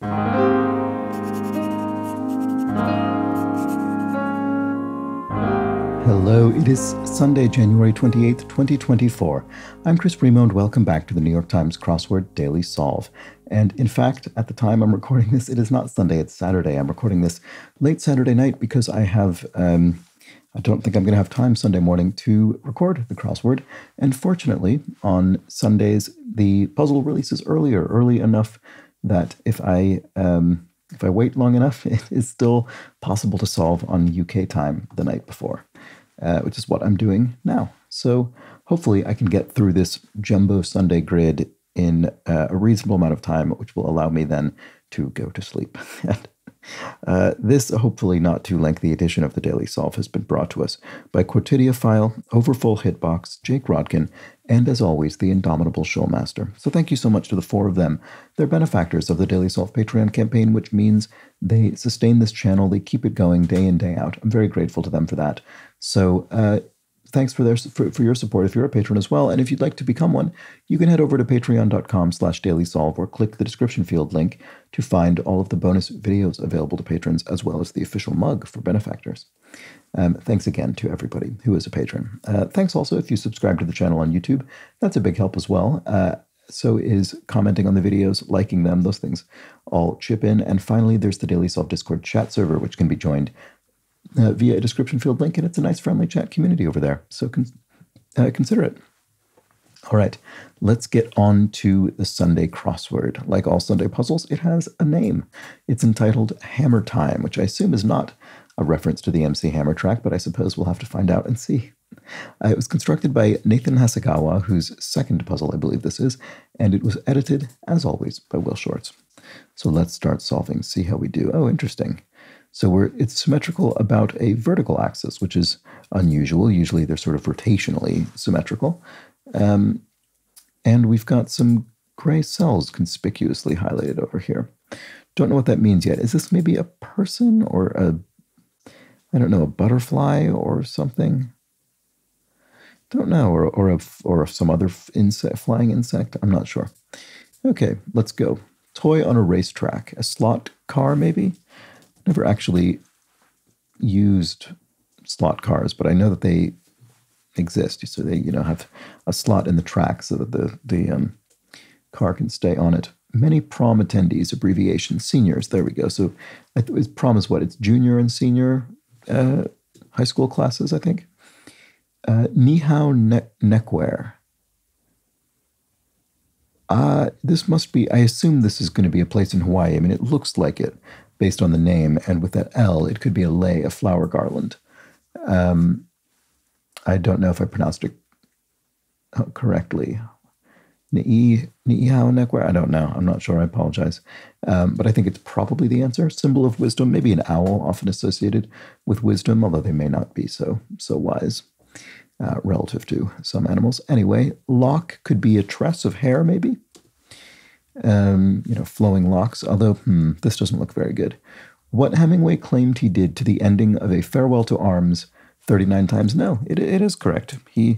Hello, it is Sunday, January 28th, 2024. I'm Chris Primo, and welcome back to the New York Times Crossword Daily Solve. And in fact, at the time I'm recording this, it is not Sunday, it's Saturday. I'm recording this late Saturday night because I don't think I'm going to have time Sunday morning to record the crossword. And fortunately, on Sundays, the puzzle releases early enough that if I wait long enough, it is still possible to solve on UK time the night before, which is what I'm doing now. So hopefully I can get through this jumbo Sunday grid in a reasonable amount of time, which will allow me then to go to sleep. This hopefully not too lengthy edition of the Daily Solve has been brought to us by Quotidiophile, Overfull Hitbox, Jake Rodkin, and as always, the indomitable Showmaster. So thank you so much to the four of them. They're benefactors of the Daily Solve Patreon campaign, which means they sustain this channel, they keep it going day in, day out. I'm very grateful to them for that. So thanks for your support if you're a patron as well. And if you'd like to become one, you can head over to patreon.com/dailysolve or click the description field link to find all of the bonus videos available to patrons, as well as the official mug for benefactors. Thanks again to everybody who is a patron. Thanks also if you subscribe to the channel on YouTube. That's a big help as well. So is commenting on the videos, liking them, those things all chip in. And finally, there's the Daily Solve Discord chat server, which can be joined via a description field link, and it's a nice friendly chat community over there, so consider it. All right, let's get on to the Sunday crossword. Like all Sunday puzzles, it has a name. It's entitled Hammer Time, which I assume is not a reference to the MC Hammer track, but I suppose we'll have to find out and see. It was constructed by Nathan Hasegawa, whose second puzzle I believe this is, and it was edited, as always, by Will Shorts. So let's start solving, see how we do. Oh, interesting. So it's symmetrical about a vertical axis, which is unusual. Usually they're sort of rotationally symmetrical. And we've got some gray cells conspicuously highlighted over here. Don't know what that means yet. Is this maybe a person or I don't know, a butterfly or something? Don't know, or some other flying insect. I'm not sure. Okay, let's go. Toy on a racetrack. A slot car, maybe? Never actually used slot cars, but I know that they exist. So they, have a slot in the track so that the car can stay on it. Many prom attendees, abbreviation, seniors. There we go. So prom is what? It's junior and senior high school classes, I think. Nihao neckwear. This must be, I assume this is going to be a place in Hawaii. I mean, it looks like it based on the name, and with that L, it could be a flower garland. I don't know if I pronounced it correctly. Niihau neckwear? I don't know. I'm not sure. I apologize. But I think it's probably the answer. Symbol of wisdom, maybe an owl, often associated with wisdom, although they may not be so wise relative to some animals. Anyway, lock could be a tress of hair, maybe. Flowing locks, although, this doesn't look very good. What Hemingway claimed he did to the ending of A Farewell to Arms 39 times? No, it is correct. He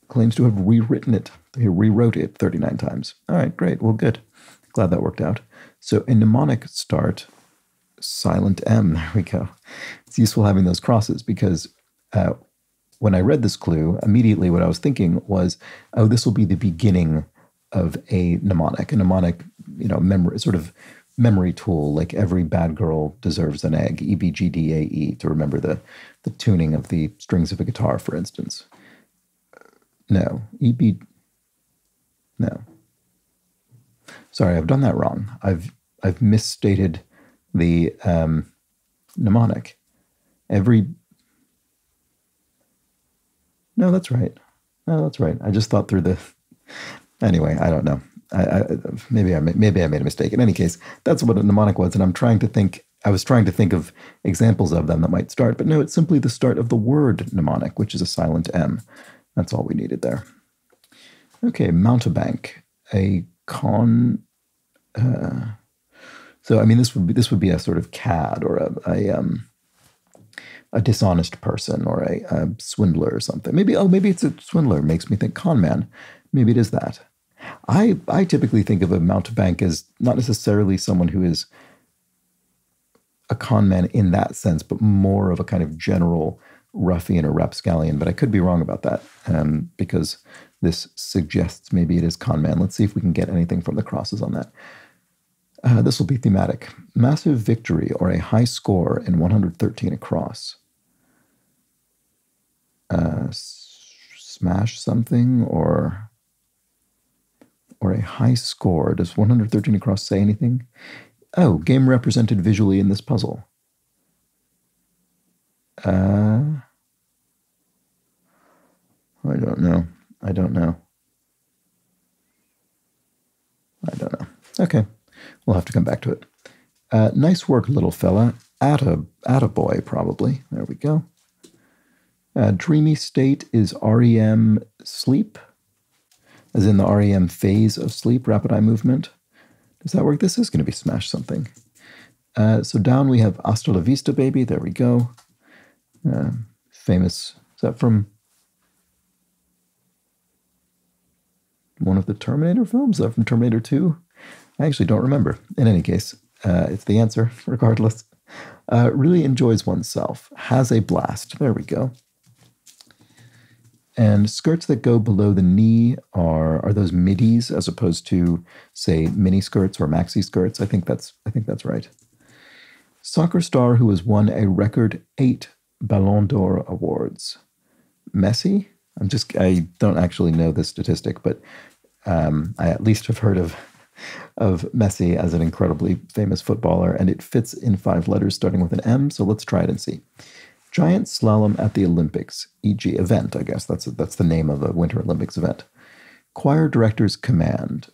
claims to have rewritten it. He rewrote it 39 times. All right, great. Well, good. Glad that worked out. So a mnemonic start, silent M. There we go. It's useful having those crosses because when I read this clue, immediately what I was thinking was, oh, this will be the beginning of a mnemonic. A mnemonic, memory tool, like every bad girl deserves an egg, EBGDAE, to remember the tuning of the strings of a guitar, for instance. No. No. Sorry, I've done that wrong. I've misstated the mnemonic. No, that's right. I just thought through the... Anyway, I don't know. Maybe I made a mistake. In any case, that's what a mnemonic was, and I was trying to think of examples of them that might start, but no, it's simply the start of the word mnemonic, which is a silent M. That's all we needed there. Okay, mountebank, a con. So I mean, this would be a sort of cad or a dishonest person or a swindler or something. Maybe it's a swindler. Makes me think con man. Maybe it is that. I typically think of a mountebank as not necessarily someone who is a con man in that sense, but more of a kind of general ruffian or rapscallion. But I could be wrong about that because this suggests maybe it is con man. Let's see if we can get anything from the crosses on that. This will be thematic. Massive victory or a high score in 113 across. Smash something or a high score. Does 113 across say anything? Oh, game represented visually in this puzzle. I don't know. I don't know. Okay, we'll have to come back to it. Nice work, little fella. Attaboy, probably. There we go. Dreamy state is REM sleep, as in the REM phase of sleep, rapid eye movement. Does that work? This is going to be smash something. So down we have Hasta la Vista, baby. There we go. Famous. Is that from one of the Terminator films? Is that from Terminator 2? I actually don't remember. In any case, it's the answer, regardless. Really enjoys oneself. Has a blast. There we go. And skirts that go below the knee are those middies as opposed to, say, mini skirts or maxi skirts. I think that's right. Soccer star who has won a record 8 Ballon d'Or awards. Messi? I don't actually know this statistic, but I at least have heard of Messi as an incredibly famous footballer, and it fits in 5 letters starting with an M, so let's try it and see. Giant slalom at the Olympics, e.g. event, I guess. That's the name of a Winter Olympics event. Choir director's command.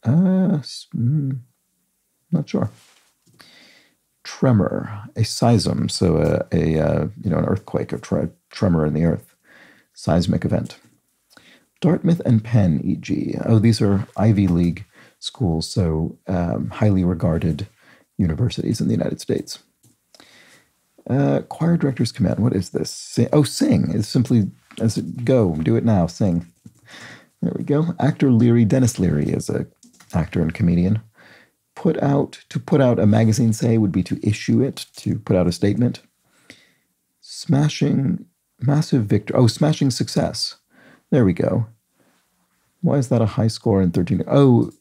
Not sure. Tremor, a seism, so an earthquake, a tremor in the earth. Seismic event. Dartmouth and Penn, e.g. Oh, these are Ivy League schools, so highly regarded universities in the United States. Choir director's command. What is this? Sing. It's simply as it go. Do it now. Sing. There we go. Actor Leary. Dennis Leary is a actor and comedian. To put out a magazine, say, would be to issue it, to put out a statement. Smashing. Massive victory. Oh, smashing success. There we go. Why is that a high score in 13? Oh,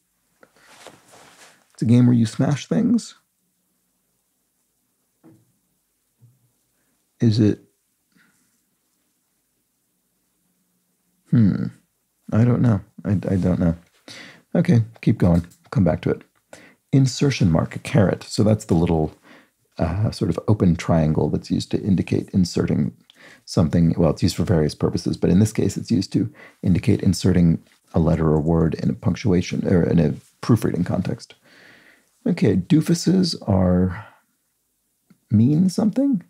it's a game where you smash things? Is it? I don't know. I don't know. Okay, keep going. Come back to it. Insertion mark, a caret. So that's the little sort of open triangle that's used to indicate inserting something. Well, it's used for various purposes, but in this case, it's used to indicate inserting a letter or word in a punctuation or in a proofreading context. Okay, doofuses mean something?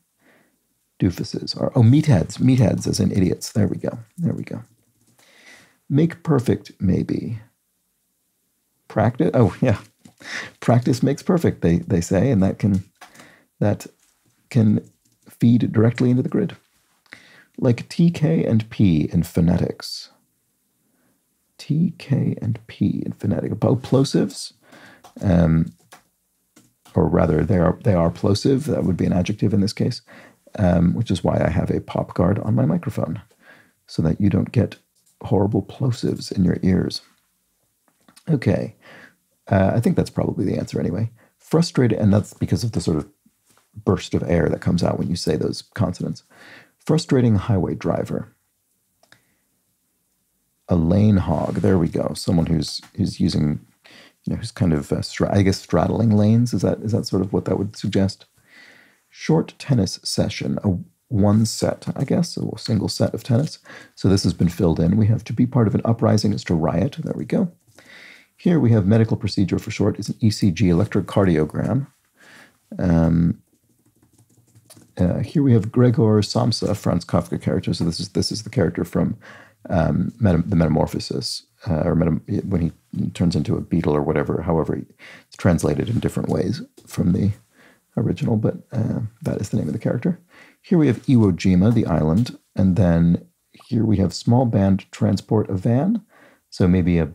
Doofuses are, meatheads as in idiots. There we go. Make perfect, maybe. Practice, oh yeah. Practice makes perfect, they say, and that can feed directly into the grid. Like TK and P in phonetics. TK and P in phonetics. Plosives, or rather, they are plosive. That would be an adjective in this case, which is why I have a pop guard on my microphone, so that you don't get horrible plosives in your ears. Okay, I think that's probably the answer anyway. Frustrated, and that's because of the sort of burst of air that comes out when you say those consonants. Frustrating highway driver. A lane hog. There we go. Someone who's using, who's kind of straddling lanes. Is that sort of what that would suggest? Short tennis session. One set, I guess, a single set of tennis. So this has been filled in. We have to be part of an uprising is to riot. There we go. Here we have medical procedure for short is an ECG, electrocardiogram. Here we have Gregor Samsa, Franz Kafka character. So this is the character from the Metamorphosis, when he turns into a beetle or whatever. However, it's translated in different ways from the original, but that is the name of the character. Here we have Iwo Jima, the island, and then here we have small band transport a van. So maybe a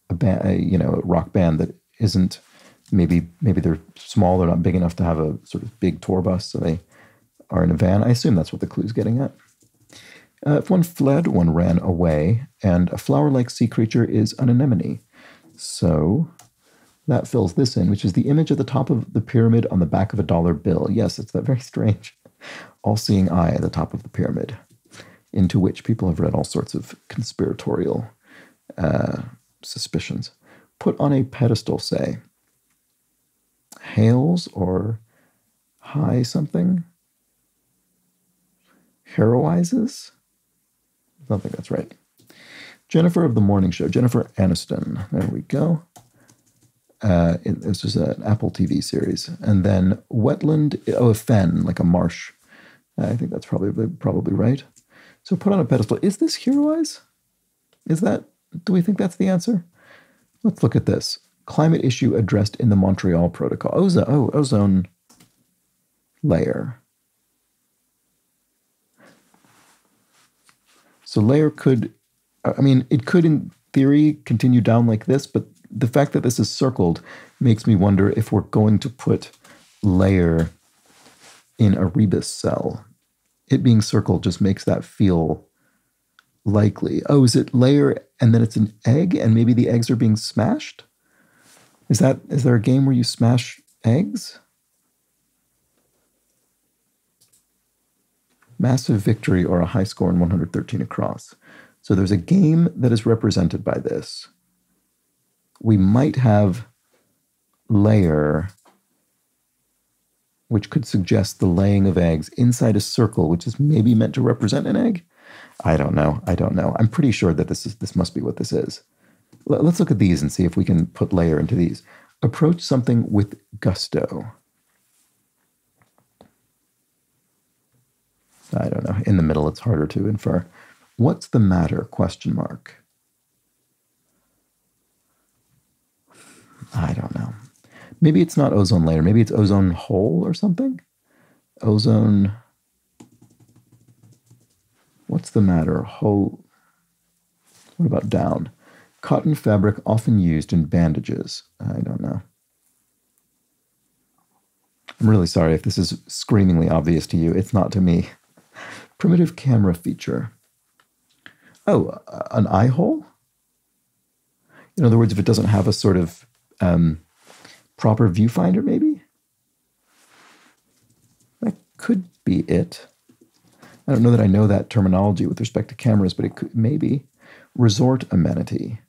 band, a rock band that isn't, maybe they're small, they're not big enough to have a sort of big tour bus, so they are in a van. I assume that's what the clue's getting at. If one fled, one ran away, and a flower-like sea creature is an anemone. So that fills this in, which is the image at the top of the pyramid on the back of a dollar bill. Yes, it's that very strange all-seeing eye at the top of the pyramid, into which people have read all sorts of conspiratorial suspicions. Put on a pedestal, say. Hails or high something? Heroizes? I don't think that's right. Jennifer of the Morning Show. Jennifer Aniston. There we go. This is an Apple TV series. And then wetland, a fen, like a marsh. I think that's probably right. So put on a pedestal. Is this heroize? Do we think that's the answer? Let's look at this. Climate issue addressed in the Montreal Protocol. Ozone layer. So layer could, it could in theory continue down like this, but the fact that this is circled makes me wonder if we're going to put layer in a rebus cell. It being circled just makes that feel likely. Oh, is it layer and then it's an egg and maybe the eggs are being smashed? Is there a game where you smash eggs? Massive victory or a high score in 113 across. So there's a game that is represented by this. We might have layer, which could suggest the laying of eggs inside a circle, which is maybe meant to represent an egg. I don't know. I'm pretty sure that this must be what this is. Let's look at these and see if we can put layer into these. Approach something with gusto. I don't know. In the middle, it's harder to infer. What's the matter? Question mark. I don't know. Maybe it's not ozone layer. Maybe it's ozone hole or something? Ozone. What's the matter? Hole. What about down? Cotton fabric often used in bandages. I don't know. I'm really sorry if this is screamingly obvious to you. It's not to me. Primitive camera feature. Oh, an eye hole? In other words, if it doesn't have a sort of proper viewfinder, maybe? That could be it. I don't know that I know that terminology with respect to cameras, but it could, maybe. Resort amenity.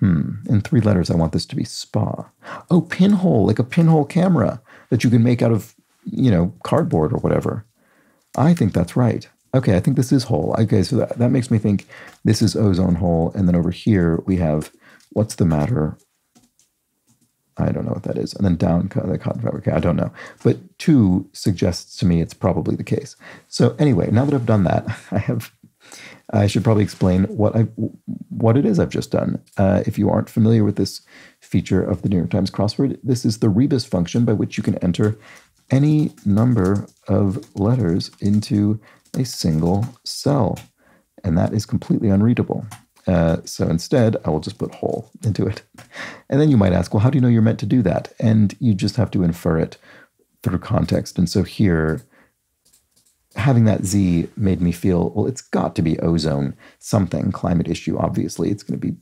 In 3 letters, I want this to be spa. Oh, pinhole, like a pinhole camera that you can make out of, cardboard or whatever. I think that's right. Okay, I think this is hole. Okay, so that makes me think this is ozone hole. And then over here we have, what's the matter? I don't know what that is. And then down, the cotton fabric, I don't know. But 2 suggests to me it's probably the case. So anyway, now that I've done that, I should probably explain what it is I've just done. If you aren't familiar with this feature of the New York Times crossword, this is the rebus function by which you can enter any number of letters into a single cell. And that is completely unreadable. So instead, I will just put hole into it. And then you might ask, well, how do you know you're meant to do that? And you just have to infer it through context. And so here, having that Z made me feel, well, it's got to be ozone something, climate issue, obviously. It's going to be,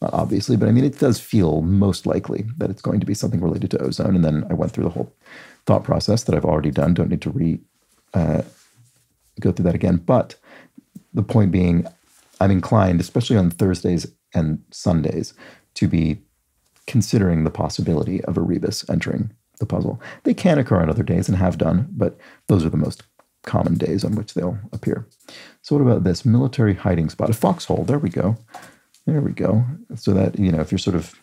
not obviously, but it does feel most likely that it's going to be something related to ozone. And then I went through the whole thought process that I've already done. Don't need to go through that again. But the point being, I'm inclined, especially on Thursdays and Sundays, to be considering the possibility of a rebus entering the puzzle. They can occur on other days and have done, but those are the most common days on which they'll appear. So what about this? Military hiding spot. A foxhole. There we go. There we go. So that, if you're sort of,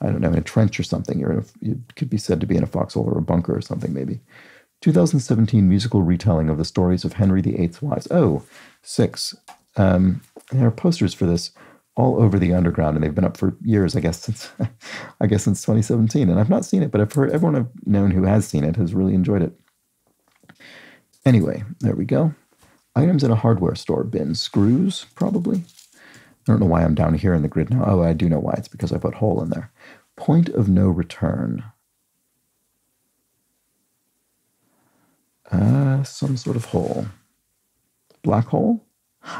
I don't know, in a trench or something, you could be said to be in a foxhole or a bunker or something maybe. 2017 musical retelling of the stories of Henry VIII's wives. Oh, 6. There are posters for this all over the underground, and they've been up for years, I guess since 2017. And I've not seen it, but I've heard everyone I've known who has seen it has really enjoyed it. Anyway, there we go. Items in a hardware store bin. Screws, probably. I don't know why I'm down here in the grid now. Oh, I do know why. It's because I put hole in there. Point of no return. Some sort of hole. Black hole?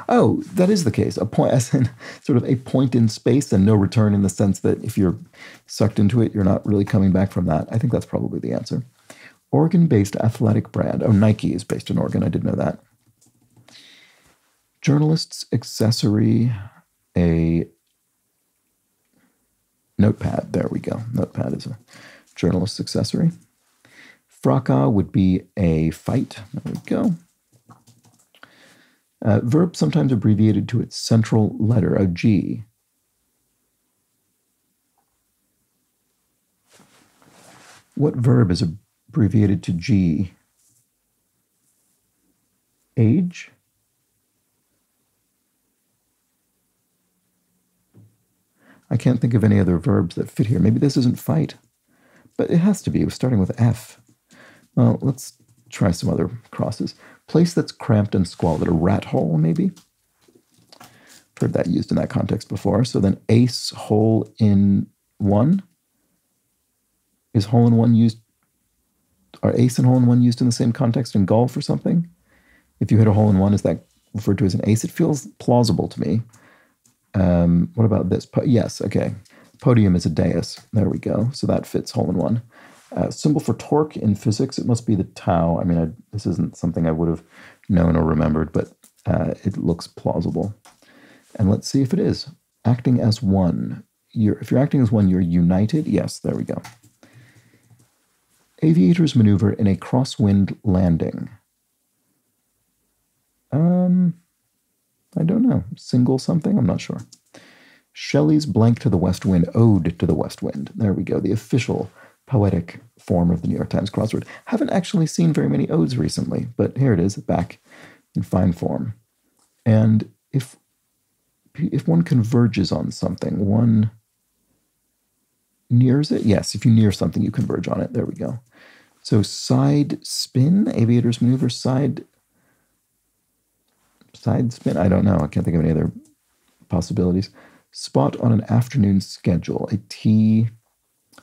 Oh, that is the case. A point, as in sort of a point in space and no return in the sense that if you're sucked into it, you're not really coming back from that. I think that's probably the answer. Oregon-based athletic brand. Oh, Nike is based in Oregon. I didn't know that. Journalist's accessory, a notepad. There we go. Notepad is a journalist's accessory. Fracas would be a fight. There we go. Verb sometimes abbreviated to its central letter, a G. What verb is abbreviated to G? Age? I can't think of any other verbs that fit here. Maybe this isn't fight, but it has to be. It was starting with F. Well, let's try some other crosses. Place that's cramped and squalid. A rat hole, maybe? Heard that used in that context before. So then ace, hole in one. Is hole in one used? Are ace and hole in one used in the same context in golf or something? If you hit a hole in one, is that referred to as an ace? It feels plausible to me. What about this? Yes, okay. Podium is a dais. There we go. So that fits hole in one. Symbol for torque in physics, it must be the tau. I mean, this isn't something I would have known or remembered, but it looks plausible. And let's see if it is. Acting as one. If you're acting as one, you're united. Yes, there we go. Aviators maneuver in a crosswind landing. I don't know. Single something? I'm not sure. Shelley's Blank to the West Wind, Ode to the West Wind. There we go. The official poetic form of the New York Times crossword. Haven't actually seen very many odes recently, but here it is, back in fine form. And if one converges on something, one nears it? Yes, if you near something, you converge on it. There we go. So side spin, aviators maneuver, side spin? I don't know. I can't think of any other possibilities. Spot on an afternoon schedule.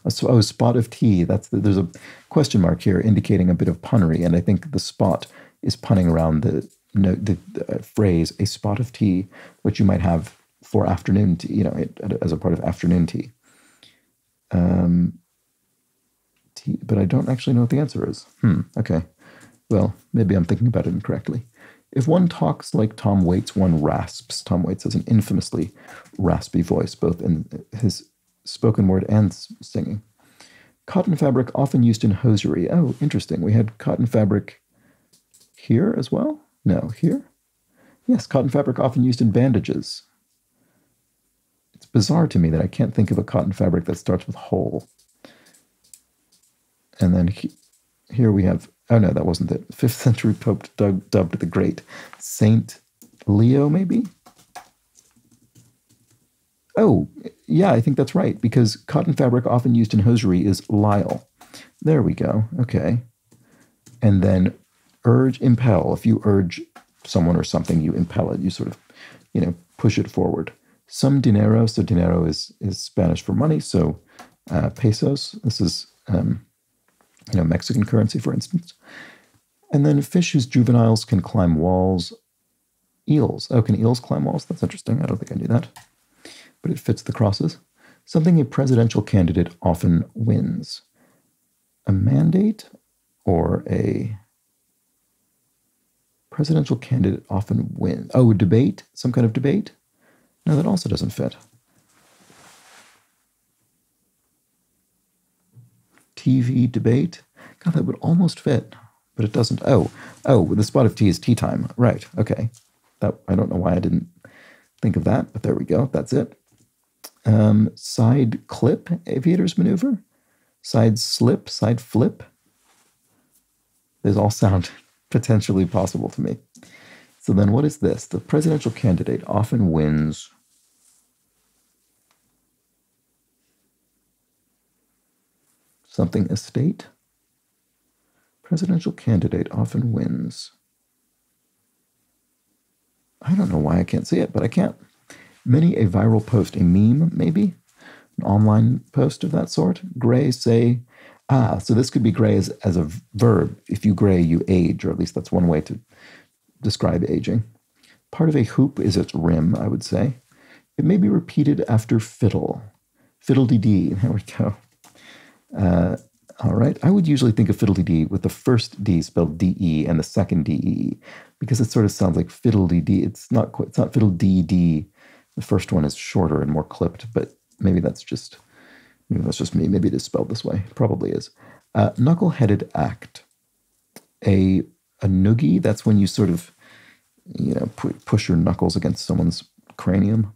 Spot of tea. There's a question mark here indicating a bit of punnery, and I think the spot is punning around the phrase "a spot of tea," which you might have for afternoon tea, as a part of afternoon tea. Tea, but I don't actually know what the answer is. Okay. Well, maybe I'm thinking about it incorrectly. If one talks like Tom Waits, one rasps. Tom Waits has an infamously raspy voice, both in his spoken word and singing. Cotton fabric often used in hosiery. Oh, interesting. We had cotton fabric here as well? No, here? Yes, cotton fabric often used in bandages. It's bizarre to me that I can't think of a cotton fabric that starts with hole. And then here we have, oh no, that wasn't it. 5th century Pope dubbed the Great. Saint Leo, maybe? Oh, yeah, I think that's right, because cotton fabric often used in hosiery is lisle. There we go, okay. And then impel. If you urge someone or something, you impel it. You sort of, push it forward. Some dinero, so dinero is Spanish for money, so pesos. This is, Mexican currency, for instance. And then fish whose juveniles can climb walls. Eels. Oh, can eels climb walls? That's interesting. I don't think I knew that. But it fits the crosses. Something a presidential candidate often wins. A mandate or a presidential candidate often wins. Oh, a debate? Some kind of debate? No, that also doesn't fit. TV debate? God, that would almost fit, but it doesn't. Oh, the spot of tea is tea time. Right, okay. I don't know why I didn't think of that, but there we go. That's it. Side clip, aviators maneuver. Side slip, side flip. These all sound potentially possible to me. So then what is this? The presidential candidate often wins something estate. Presidential candidate often wins I don't know why I can't see it, but I can't. Many a viral post, a meme maybe, an online post of that sort. Gray say, so this could be gray as a verb. If you gray, you age, or at least that's one way to describe aging. Part of a hoop is its rim, I would say. It may be repeated after fiddle. Fiddle-dee-dee. There we go. All right. I would usually think of fiddle-dee-dee with the first D spelled D-E and the second D-E because it sort of sounds like fiddle-dee-dee. It's not fiddle-dee-dee. The first one is shorter and more clipped, but maybe that's just me. Maybe it is spelled this way. It probably is. Knuckle-headed act. A noogie, that's when you sort of, push your knuckles against someone's cranium.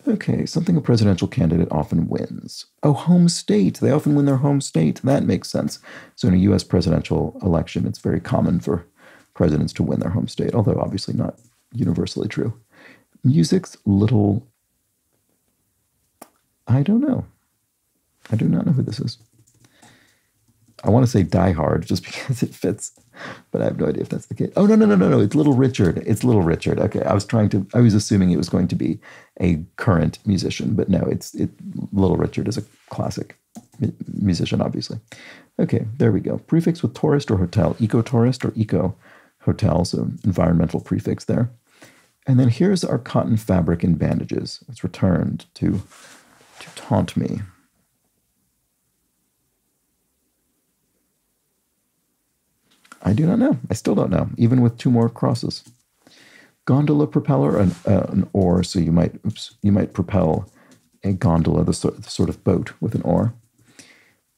Okay, something a presidential candidate often wins. Oh, home state. They often win their home state. That makes sense. So in a U.S. presidential election, it's very common for presidents to win their home state, although obviously not universally true. Music's little... I don't know. I do not know who this is. I want to say Die Hard just because it fits, but I have no idea if that's the case. Oh, no. It's Little Richard. It's Little Richard. Okay, I was assuming it was going to be a current musician, but no, Little Richard is a classic musician, obviously. Okay, there we go. Prefix with tourist or hotel, eco-tourist or eco-hotel, so environmental prefix there. And then here's our cotton fabric and bandages. It's returned to taunt me. I do not know. I still don't know, even with 2 more crosses. Gondola propeller, an oar, so you might propel a gondola, the sort of boat with an oar.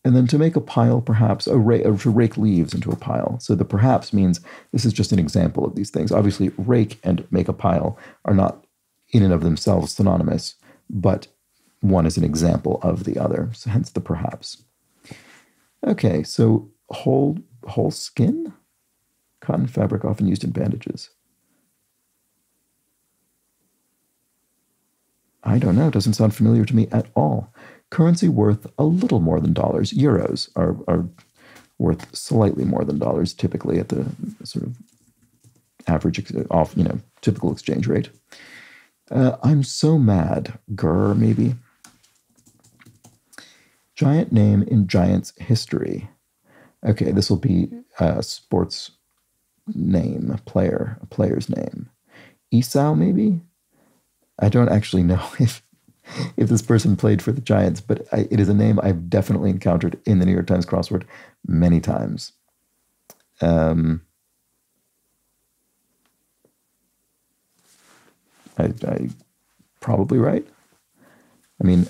And then to make a pile, perhaps, to rake leaves into a pile. So the perhaps means this is just an example of these things. Obviously, rake and make a pile are not in and of themselves synonymous, but one is an example of the other, so hence the perhaps. Okay, so whole skin? Cotton fabric often used in bandages. I don't know. It doesn't sound familiar to me at all. Currency worth a little more than dollars. Euros are worth slightly more than dollars, typically at the sort of average, typical exchange rate. I'm so mad. Grr, maybe. Giant name in Giants history. Okay, this will be a sports name, a player's name. Esau, maybe? I don't actually know if this person played for the Giants, but it is a name I've definitely encountered in the New York Times crossword many times. I probably right. I mean,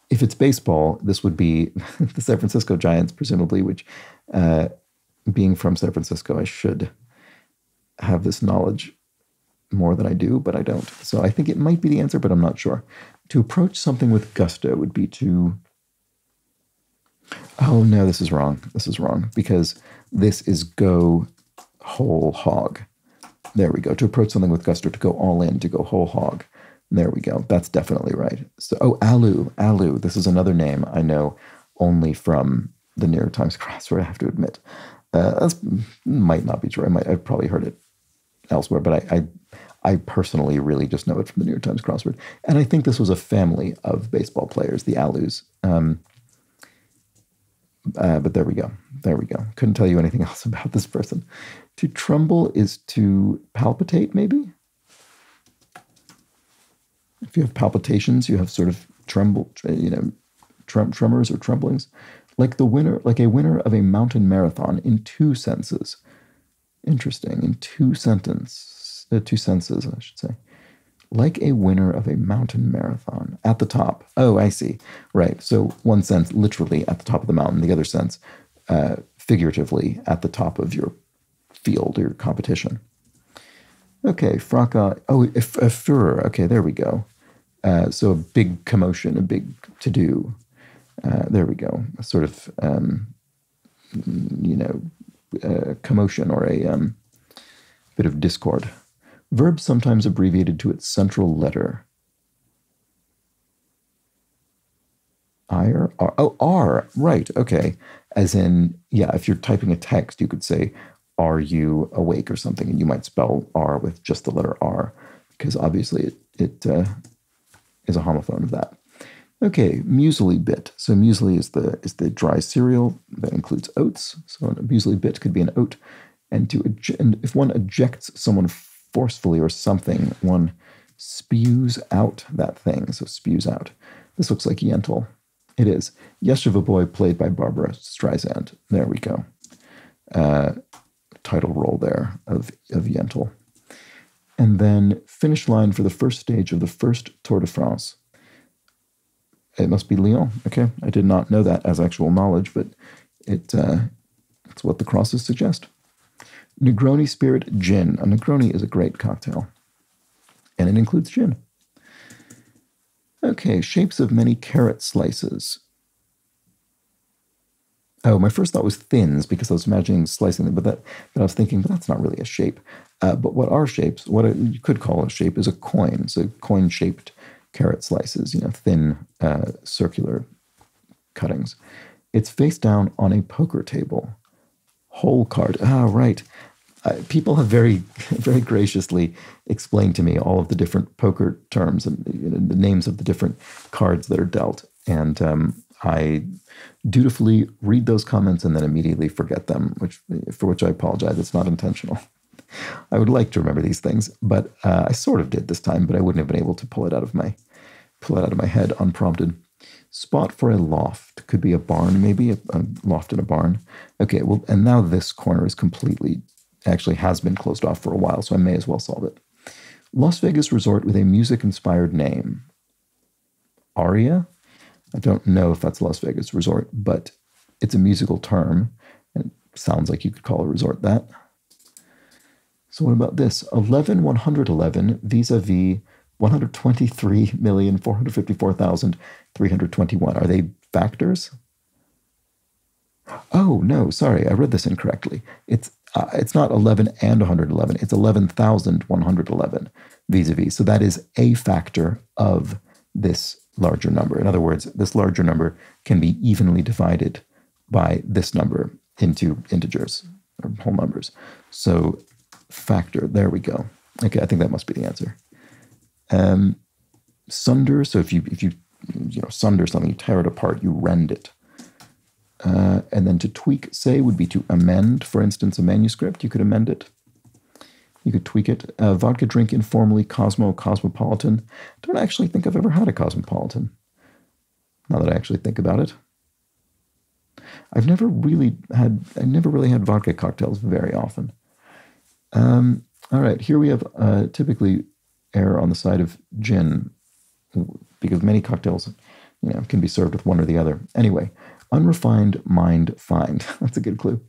if it's baseball, this would be the San Francisco Giants, presumably, which, being from San Francisco, I should have this knowledge more than I do, but I don't. So I think it might be the answer, but I'm not sure. To approach something with gusto would be to... Oh, no, this is wrong. This is wrong, because this is go whole hog. There we go. To approach something with gusto, to go all in, to go whole hog. There we go. That's definitely right. So, Alu. This is another name I know only from the New York Times crossword, I have to admit. That might not be true. I've probably heard it elsewhere, but I personally really just know it from the New York Times crossword. And I think this was a family of baseball players, the Alus. But there we go. There we go. Couldn't tell you anything else about this person. To tremble is to palpitate, maybe? If you have palpitations, you have sort of tremors or tremblings. Like a winner of a mountain marathon in 2 senses. Interesting. In 2 senses, I should say. Like a winner of a mountain marathon. At the top. Oh, I see. Right. So one sense, literally at the top of the mountain. The other sense, figuratively at the top of your field, your competition. Okay, fracas. Oh, a furor. Okay, there we go. So a big commotion, a big to-do. There we go. A sort of, commotion or a bit of discord. Verb sometimes abbreviated to its central letter. R? Oh, R. Right, okay. As in, yeah, if you're typing a text, you could say are you awake or something? And you might spell R with just the letter R, because obviously it is a homophone of that. Okay, muesli bit. So muesli is the dry cereal that includes oats. So a muesli bit could be an oat. And if one ejects someone forcefully or something, one spews out that thing. So spews out. This looks like Yentl. It is. Yeshiva Boy, played by Barbara Streisand. There we go. Title role there of Yentl. And then finish line for the first stage of the first Tour de France. It must be Lyon. Okay, I did not know that as actual knowledge, but it's what the crosses suggest. Negroni Spirit Gin. A Negroni is a great cocktail, and it includes gin. Okay, shapes of many carrot slices. Oh, my first thought was thins because I was imagining slicing them, but I was thinking, but that's not really a shape. But what are shapes? What you could call a shape is a coin. So coin-shaped carrot slices, thin circular cuttings. It's face down on a poker table. Hole card. Ah, right. People have very, very graciously explained to me all of the different poker terms and the names of the different cards that are dealt. And I dutifully read those comments and then immediately forget them, for which I apologize. It's not intentional. I would like to remember these things, but I sort of did this time, but I wouldn't have been able to pull it out of my head unprompted. Spot for a loft. Could be a barn, maybe, a loft in a barn. Okay, well, and now this corner is actually has been closed off for a while, so I may as well solve it. Las Vegas resort with a music-inspired name. Aria? I don't know if that's Las Vegas resort, but it's a musical term, and it sounds like you could call a resort that. So what about this? 111 vis-a-vis 123,454,321. Are they factors? Oh, no, sorry, I read this incorrectly. It's not 11 and 111. It's 11,111 vis-a-vis. So that is a factor of this larger number. In other words, this larger number can be evenly divided by this number into integers or whole numbers. So factor, there we go. Okay, I think that must be the answer. Sunder, so if you sunder something, you tear it apart, you rend it. And then to tweak, say, would be to amend. For instance, a manuscript, you could amend it. You could tweak it. Vodka drink informally, cosmopolitan. Don't actually think I've ever had a cosmopolitan. Now that I actually think about it. I've never really had vodka cocktails very often. All right, here we have typically err on the side of gin, because many cocktails, can be served with one or the other. Anyway, unrefined mind find. That's a good clue.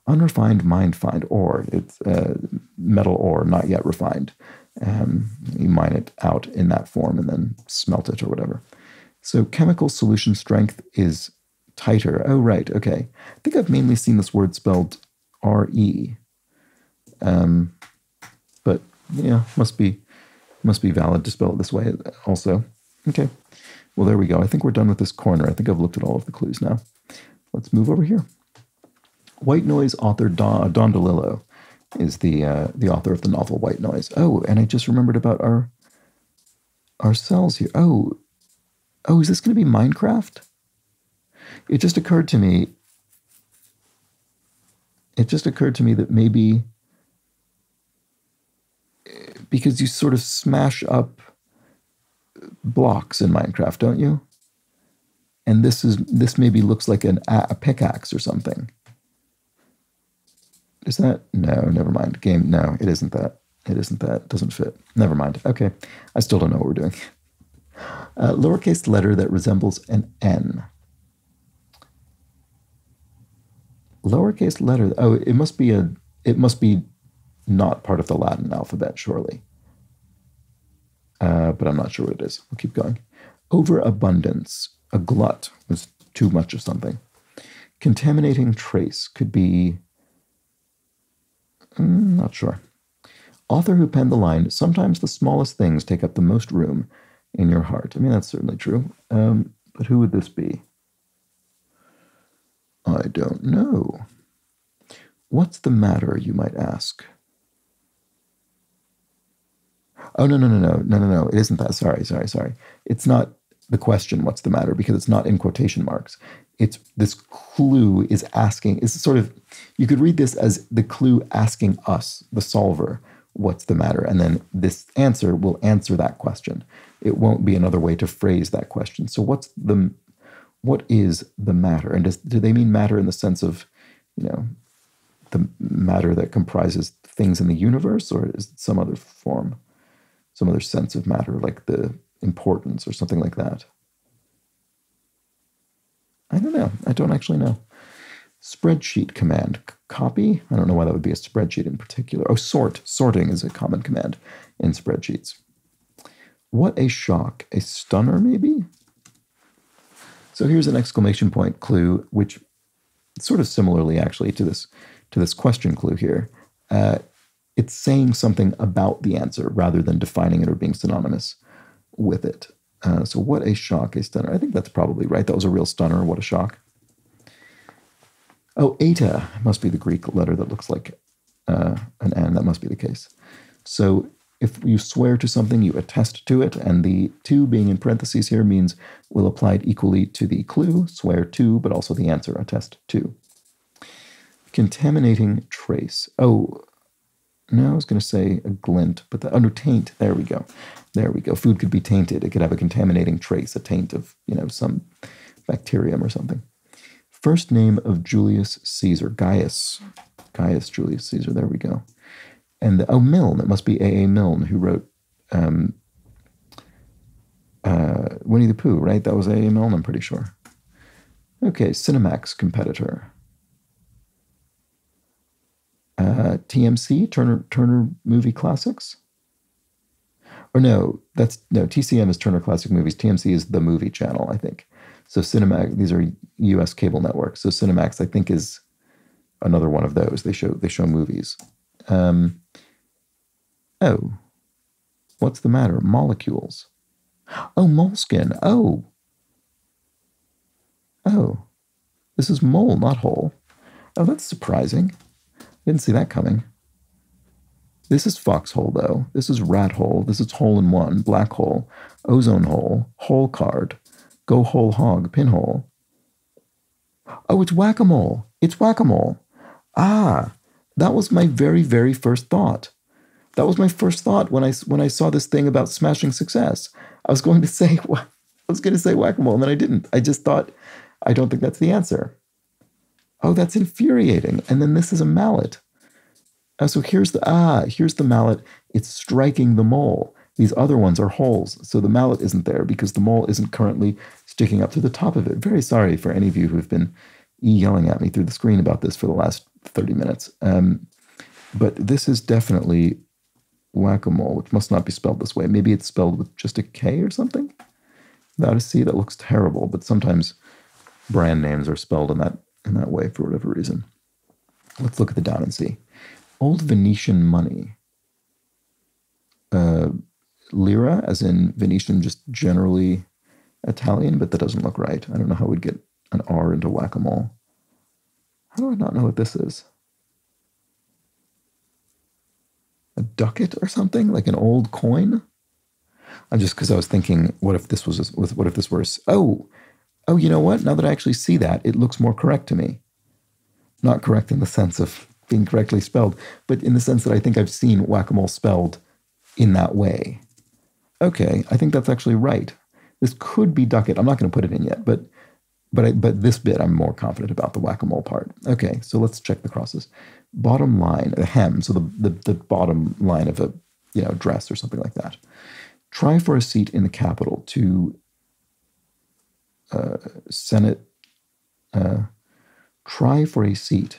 Unrefined mind find ore. It's metal ore, not yet refined. You mine it out in that form and then smelt it or whatever. So chemical solution strength is tighter. Oh, right. Okay. I think I've mainly seen this word spelled R-E. But yeah, must be valid to spell it this way also. Okay. Well, there we go. I think we're done with this corner. I think I've looked at all of the clues now. Let's move over here. White Noise author Don DeLillo is the author of the novel White Noise. Oh, and I just remembered about our cells here. Oh, is this going to be Minecraft? It just occurred to me that maybe because you sort of smash up blocks in Minecraft, don't you? And this maybe looks like a pickaxe or something. Is that? No, never mind. Game, no, it isn't that. It isn't that. It doesn't fit. Never mind. Okay, I still don't know what we're doing. Lowercase letter that resembles an N. Lowercase letter. Oh, it must be not part of the Latin alphabet, surely. But I'm not sure what it is. We'll keep going. Overabundance. A glut was too much of something. Contaminating trace could be... not sure. Author who penned the line, sometimes the smallest things take up the most room in your heart. I mean, that's certainly true. But who would this be? I don't know. What's the matter, you might ask? Oh, no. It isn't that. Sorry. It's not the question, what's the matter, because it's not in quotation marks. It's this clue is asking, it's sort of, you could read this as the clue asking us, the solver, what's the matter? And then this answer will answer that question. It won't be another way to phrase that question. So what is the matter? And do they mean matter in the sense of, the matter that comprises things in the universe, or is it some other form, some other sense of matter, like the importance or something like that? I don't know. I don't actually know. Spreadsheet command. Copy? I don't know why that would be a spreadsheet in particular. Oh, sort. Sorting is a common command in spreadsheets. What a shock. A stunner, maybe? So here's an exclamation point clue, which sort of similarly actually to this question clue here. It's saying something about the answer rather than defining it or being synonymous with it. So what a shock, a stunner. I think that's probably right. That was a real stunner. What a shock. Oh, eta must be the Greek letter that looks like an N. That must be the case. So if you swear to something, you attest to it, and the to being in parentheses here means we'll apply it equally to the clue, swear to, but also the answer, attest to. Contaminating trace. Oh, no, I was going to say a glint, but no, taint. There we go. Food could be tainted. It could have a contaminating trace, a taint of, some bacterium or something. First name of Julius Caesar, Gaius Julius Caesar. There we go. And Milne. It must be A.A. Milne who wrote Winnie the Pooh, right? That was A.A. Milne, I'm pretty sure. Okay, Cinemax competitor. TMC, Turner Movie Classics? Or no, TCM is Turner Classic Movies. TMC is the movie channel, I think. So Cinemax, these are U.S. cable networks. So Cinemax, I think, is another one of those. They show movies. Oh, what's the matter? Molecules. Oh, moleskin. Oh, this is mole, not hole. Oh, that's surprising. Didn't see that coming. This is foxhole, though. This is rat hole. This is hole in one, black hole, ozone hole, hole card, go whole hog, pinhole. Oh, it's whack-a-mole. It's whack-a-mole. Ah, that was my very, very first thought. That was my first thought when I saw this thing about smashing success. I was going to say whack-a-mole, and then I didn't. I just thought, I don't think that's the answer. Oh, that's infuriating. And then this is a mallet. So here's the mallet. It's striking the mole. These other ones are holes. So the mallet isn't there because the mole isn't currently sticking up to the top of it. Very sorry for any of you who have been yelling at me through the screen about this for the last 30 minutes. But this is definitely whack-a-mole, which must not be spelled this way. Maybe it's spelled with just a K or something? Without a C, that looks terrible. But sometimes brand names are spelled in that way for whatever reason. Let's look at the down and see. Old Venetian money. Lira, as in Venetian, just generally Italian, but that doesn't look right. I don't know how we'd get an R into whack-a-mole. How do I not know what this is? A ducat or something? Like an old coin? Just because I was thinking, what if this were... Oh, you know what? Now that I actually see that, it looks more correct to me. Not correct in the sense of being correctly spelled, but in the sense that I think I've seen whack-a-mole spelled in that way. Okay, I think that's actually right. This could be ducat. I'm not going to put it in yet, but this bit I'm more confident about, the whack-a-mole part. Okay, so let's check the crosses. Bottom line, a hem, so the bottom line of a dress or something like that. Try for a seat in the Capitol to Senate. Try for a seat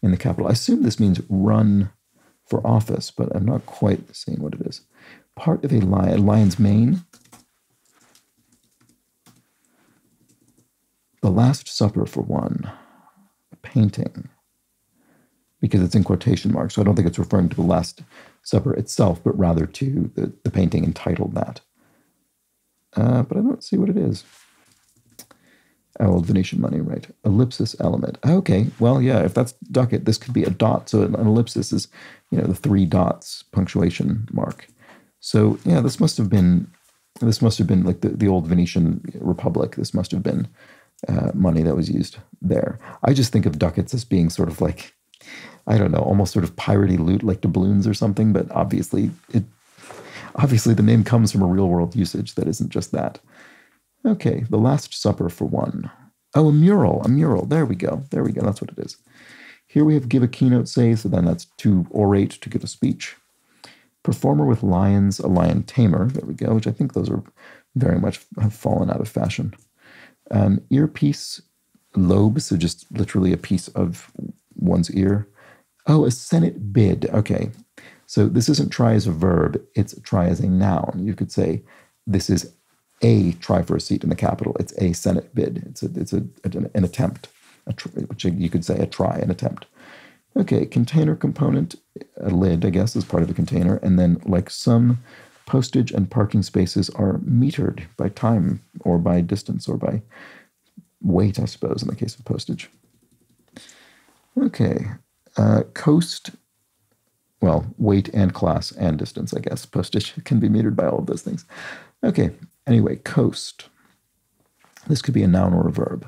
in the Capitol. I assume this means run for office, but I'm not quite seeing what it is. Part of a lion's mane. The Last Supper for one. A painting. Because it's in quotation marks, so I don't think it's referring to the Last Supper itself, but rather to the painting entitled that. But I don't see what it is. Old Venetian money, right? Ellipsis element. Okay, well, yeah, if that's ducat, this could be a dot. So an ellipsis is, the three dots punctuation mark. So yeah, this must have been like the old Venetian Republic. This must have been money that was used there. I just think of ducats as being sort of like, I don't know, almost sort of piratey loot, like doubloons or something. But obviously the name comes from a real world usage that isn't just that. Okay, the Last Supper for one. Oh, a mural. There we go. That's what it is. Here we have give a keynote, say, so then that's to orate, to give a speech. Performer with lions, a lion tamer. There we go, which I think those are very much have fallen out of fashion. Earpiece, lobe, so just literally a piece of one's ear. Oh, a Senate bid. Okay, so this isn't try as a verb, it's try as a noun. You could say this is a try for a seat in the Capitol. It's a Senate bid. It's an attempt, which you could say a try, an attempt. Okay, container component, a lid, I guess, is part of the container. And then like some postage and parking spaces are metered by time or by distance or by weight, I suppose, in the case of postage. Okay, coast, well, weight and class and distance, I guess. Postage can be metered by all of those things. Okay, anyway, coast. This could be a noun or a verb.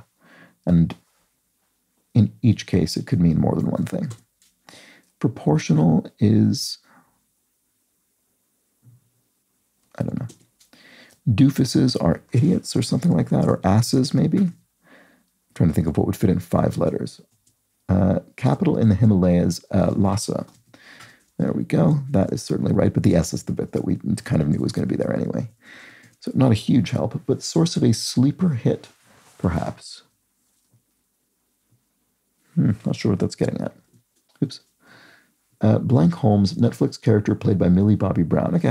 And in each case, it could mean more than one thing. Proportional is, I don't know. Doofuses are idiots or something like that, or asses maybe. I'm trying to think of what would fit in 5 letters. Capital in the Himalayas, Lhasa. There we go. That is certainly right, but the S is the bit that we kind of knew was going to be there anyway. So not a huge help, but source of a sleeper hit, perhaps. Not sure what that's getting at. Oops. Blank Holmes, Netflix character played by Millie Bobby Brown. Okay,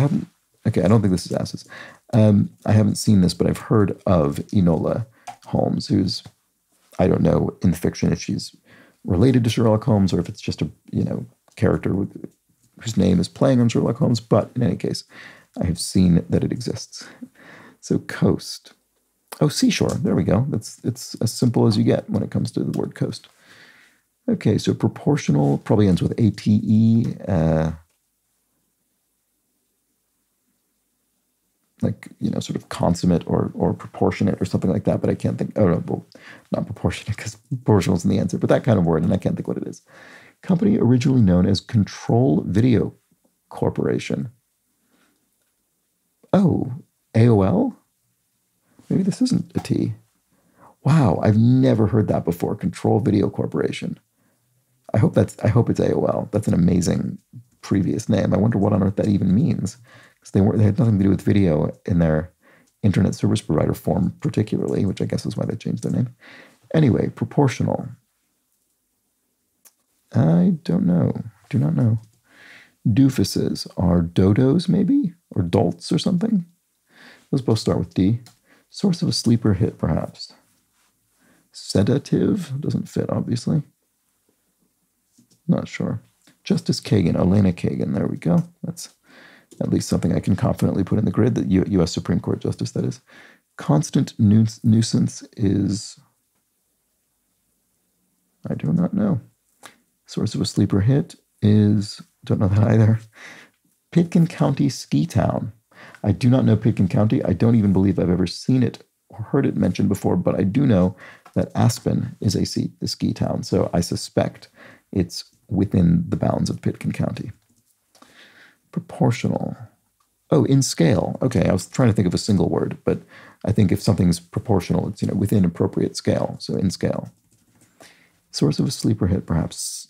I don't think this is asses. I haven't seen this, but I've heard of Enola Holmes, who's, I don't know in fiction if she's related to Sherlock Holmes or if it's just a character whose name is playing on Sherlock Holmes. But in any case, I have seen that it exists. So coast. Oh, seashore. There we go. It's as simple as you get when it comes to the word coast. Okay, so proportional probably ends with ATE. Sort of consummate or proportionate or something like that, but I can't think. Oh, no, well, not proportionate because proportional is in the answer, but that kind of word, and I can't think what it is. Company originally known as Control Video Corporation. Oh, AOL? Maybe this isn't a T. Wow, I've never heard that before. Control Video Corporation. I hope it's AOL. That's an amazing previous name. I wonder what on earth that even means. Because they had nothing to do with video in their internet service provider form particularly, which I guess is why they changed their name. Anyway, proportional. I don't know. Do not know. Doofuses are dodos, maybe? Or dolts or something? Those both start with D. Source of a sleeper hit, perhaps. Sedative? Doesn't fit, obviously. Not sure. Justice Kagan, Elena Kagan. There we go. That's at least something I can confidently put in the grid. The U.S. Supreme Court Justice, that is. Constant nuisance is... I do not know. Source of a sleeper hit is... Don't know that either. Pitkin County Ski Town. I do not know Pitkin County. I don't even believe I've ever seen it or heard it mentioned before, but I do know that Aspen is a ski town, so I suspect it's within the bounds of Pitkin County. Proportional. Oh, in scale. Okay, I was trying to think of a single word, but I think if something's proportional, it's within appropriate scale, so in scale. Source of a sleeper hit, perhaps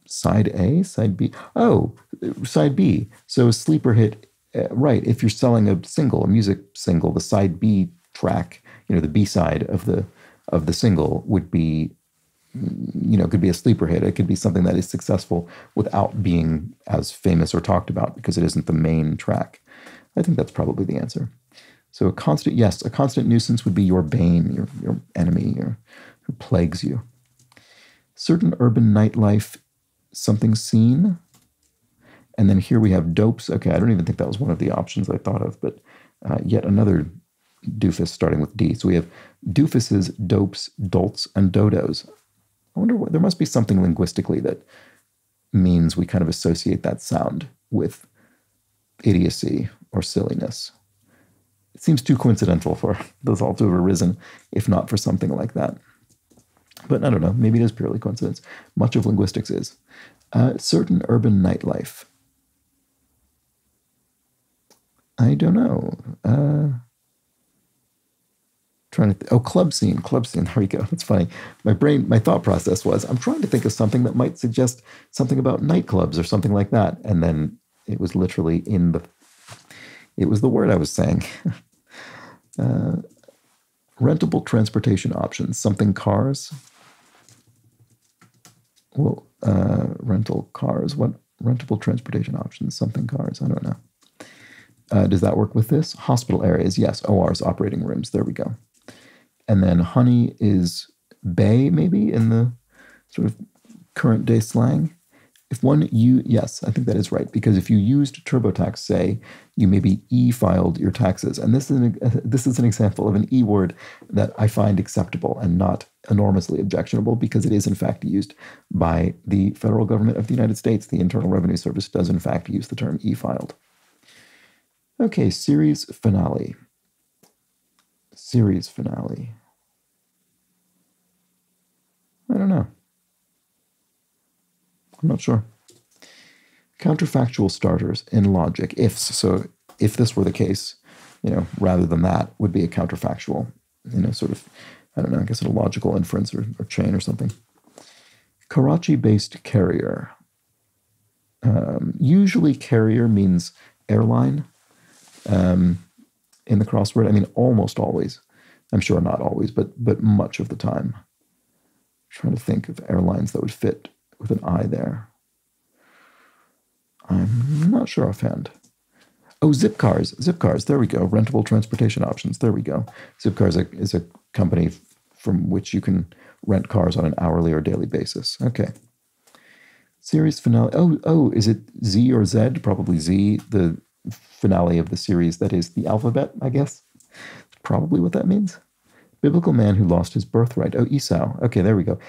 side A, side B. Oh, side B. So a sleeper hit, right, if you're selling a music single, the side B track, the B side of the single would be, could be a sleeper hit. It could be something that is successful without being as famous or talked about because it isn't the main track. I think that's probably the answer. So a constant nuisance would be your bane, your enemy, who plagues you. Certain urban nightlife, something seen. And then here we have dopes. Okay, I don't even think that was one of the options I thought of, but yet another doofus starting with D. So we have doofuses, dopes, dolts, and dodos. I wonder what, there must be something linguistically that means we kind of associate that sound with idiocy or silliness. It seems too coincidental for those all to have arisen, if not for something like that. But I don't know, maybe it is purely coincidence. Much of linguistics is. Certain urban nightlife. I don't know. Trying to club scene. There we go. That's funny. My thought process was, I'm trying to think of something that might suggest something about nightclubs or something like that, and then it was literally it was the word I was saying. Rentable transportation options. Something cars. Well, rental cars. What rentable transportation options? Something cars. I don't know. Does that work with this? Hospital areas. Yes. ORs, operating rooms. There we go. And then honey is bay, maybe, in the sort of current day slang. Yes, I think that is right, because if you used TurboTax, say, you maybe e-filed your taxes. And this is an example of an E word that I find acceptable and not enormously objectionable, because it is in fact used by the federal government of the United States. The Internal Revenue Service does in fact use the term e-filed. Okay, series finale. Series finale. I don't know. I'm not sure. Counterfactual starters in logic, ifs. So if this were the case, rather than that would be a counterfactual, sort of, I don't know, I guess a logical inference or chain or something. Karachi-based carrier. Usually carrier means airline in the crossword. I mean, almost always. I'm sure not always, but much of the time. I'm trying to think of airlines that would fit with an I there. I'm not sure offhand. Oh, Zipcars. Zipcars, there we go. Rentable transportation options, there we go. Zipcars is a company from which you can rent cars on an hourly or daily basis. Okay. Series finale. Oh, is it Z or Z? Probably Z, the finale of the series. That is the alphabet, I guess. Probably what that means. Biblical man who lost his birthright. Oh, Esau. Okay, there we go.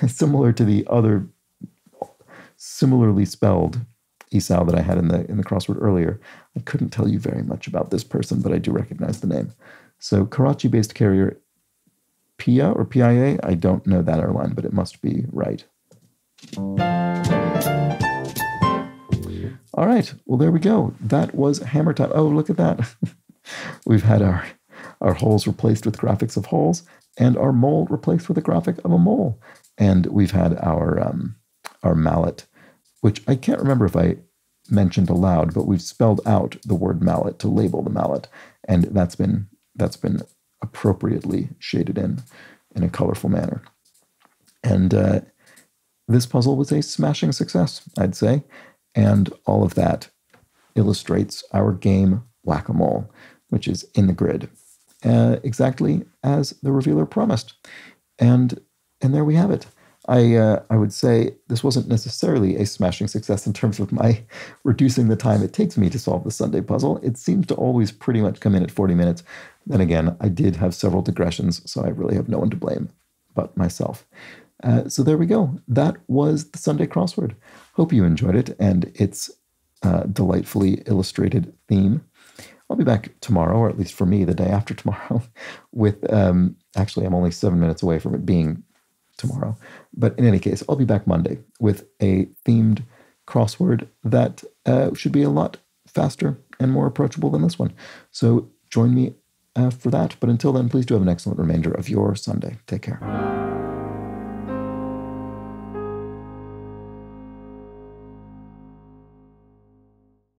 Similar to the other similarly spelled Esau that I had in the crossword earlier. I couldn't tell you very much about this person, but I do recognize the name. So Karachi-based carrier PIA or PIA, I don't know that airline, but it must be right. All right, well, there we go. That was Hammer Time. Oh, look at that. We've had our holes replaced with graphics of holes, and our mole replaced with a graphic of a mole. And we've had our mallet, which I can't remember if I mentioned aloud, but we've spelled out the word mallet to label the mallet, and that's been appropriately shaded in a colorful manner. And this puzzle was a smashing success, I'd say, and all of that illustrates our game Whack-A-Mole, which is in the grid, exactly as the revealer promised. And there we have it. I would say this wasn't necessarily a smashing success in terms of my reducing the time it takes me to solve the Sunday puzzle. It seems to always pretty much come in at 40 minutes. Then again, I did have several digressions, so I really have no one to blame but myself. So there we go. That was the Sunday crossword. Hope you enjoyed it and its delightfully illustrated theme. I'll be back tomorrow, or at least for me, the day after tomorrow, with, actually, I'm only 7 minutes away from it being tomorrow. But in any case, I'll be back Monday with a themed crossword that should be a lot faster and more approachable than this one. So join me for that. But until then, please do have an excellent remainder of your Sunday. Take care.